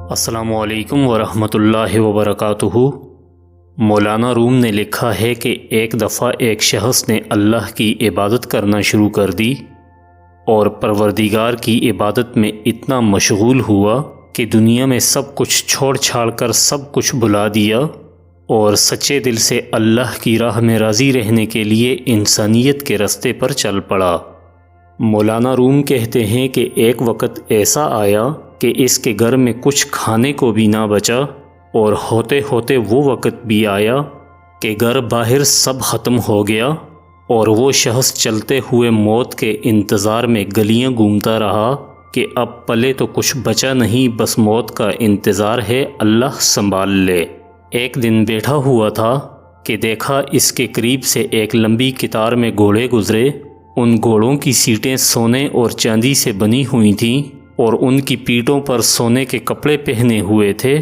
السلام علیکم ورحمۃ اللہ وبرکاتہ۔ مولانا روم نے لکھا ہے کہ ایک دفعہ ایک شخص نے اللہ کی عبادت کرنا شروع کر دی اور پروردگار کی عبادت میں اتنا مشغول ہوا کہ دنیا میں سب کچھ چھوڑ چھاڑ کر سب کچھ بھلا دیا اور سچے دل سے اللہ کی راہ میں راضی رہنے کے لیے انسانیت کے راستے پر چل پڑا۔ مولانا روم کہتے ہیں کہ ایک وقت ایسا آیا کہ اس کے گھر میں کچھ کھانے کو بھی نہ بچا، اور ہوتے ہوتے وہ وقت بھی آیا کہ گھر باہر سب ختم ہو گیا اور وہ شخص چلتے ہوئے موت کے انتظار میں گلیاں گھومتا رہا کہ اب پلے تو کچھ بچا نہیں، بس موت کا انتظار ہے، اللہ سنبھال لے۔ ایک دن بیٹھا ہوا تھا کہ دیکھا اس کے قریب سے ایک لمبی قطار میں گھوڑے گزرے۔ ان گھوڑوں کی سیٹیں سونے اور چاندی سے بنی ہوئی تھیں اور ان کی پیٹھوں پر سونے کے کپڑے پہنے ہوئے تھے۔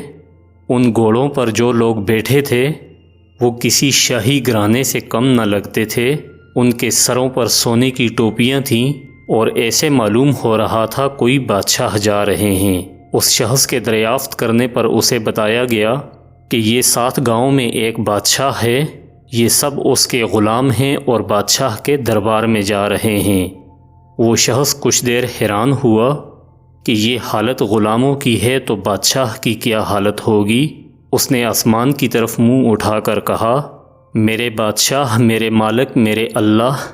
ان گھوڑوں پر جو لوگ بیٹھے تھے وہ کسی شاہی گھرانے سے کم نہ لگتے تھے۔ ان کے سروں پر سونے کی ٹوپیاں تھیں اور ایسے معلوم ہو رہا تھا کوئی بادشاہ جا رہے ہیں۔ اس شخص کے دریافت کرنے پر اسے بتایا گیا کہ یہ 7 گاؤں میں ایک بادشاہ ہے، یہ سب اس کے غلام ہیں اور بادشاہ کے دربار میں جا رہے ہیں۔ وہ شخص کچھ دیر حیران ہوا کہ یہ حالت غلاموں کی ہے تو بادشاہ کی کیا حالت ہوگی۔ اس نے آسمان کی طرف منہ اٹھا کر کہا، میرے بادشاہ، میرے مالک، میرے اللہ،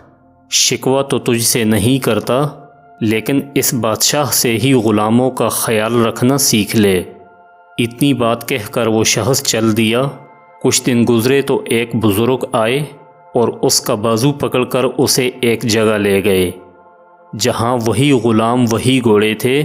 شکوہ تو تجھ سے نہیں کرتا، لیکن اس بادشاہ سے ہی غلاموں کا خیال رکھنا سیکھ لے۔ اتنی بات کہہ کر وہ شخص چل دیا۔ کچھ دن گزرے تو ایک بزرگ آئے اور اس کا بازو پکڑ کر اسے ایک جگہ لے گئے جہاں وہی غلام وہی گھوڑے تھے،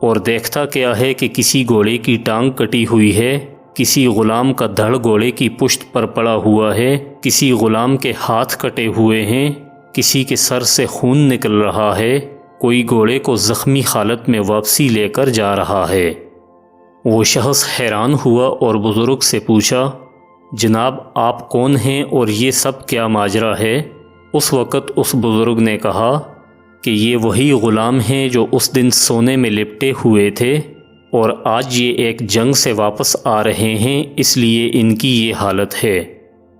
اور دیکھتا کیا ہے کہ کسی گھوڑے کی ٹانگ کٹی ہوئی ہے، کسی غلام کا دھڑ گھوڑے کی پشت پر پڑا ہوا ہے، کسی غلام کے ہاتھ کٹے ہوئے ہیں، کسی کے سر سے خون نکل رہا ہے، کوئی گھوڑے کو زخمی حالت میں واپسی لے کر جا رہا ہے۔ وہ شخص حیران ہوا اور بزرگ سے پوچھا، جناب آپ کون ہیں اور یہ سب کیا ماجرا ہے؟ اس وقت اس بزرگ نے کہا کہ یہ وہی غلام ہیں جو اس دن سونے میں لپٹے ہوئے تھے اور آج یہ ایک جنگ سے واپس آ رہے ہیں، اس لیے ان کی یہ حالت ہے۔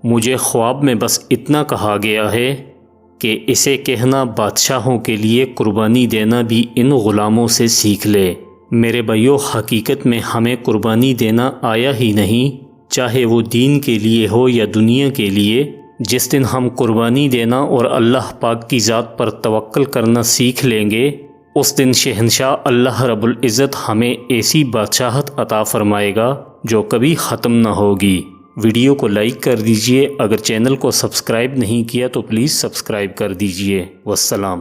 مجھے خواب میں بس اتنا کہا گیا ہے کہ اسے کہنا بادشاہوں کے لیے قربانی دینا بھی ان غلاموں سے سیکھ لے۔ میرے بھائیو، حقیقت میں ہمیں قربانی دینا آیا ہی نہیں، چاہے وہ دین کے لیے ہو یا دنیا کے لیے۔ جس دن ہم قربانی دینا اور اللہ پاک کی ذات پر توکل کرنا سیکھ لیں گے، اس دن شہنشاہ اللہ رب العزت ہمیں ایسی بادشاہت عطا فرمائے گا جو کبھی ختم نہ ہوگی۔ ویڈیو کو لائک کر دیجئے، اگر چینل کو سبسکرائب نہیں کیا تو پلیز سبسکرائب کر دیجئے۔ والسلام۔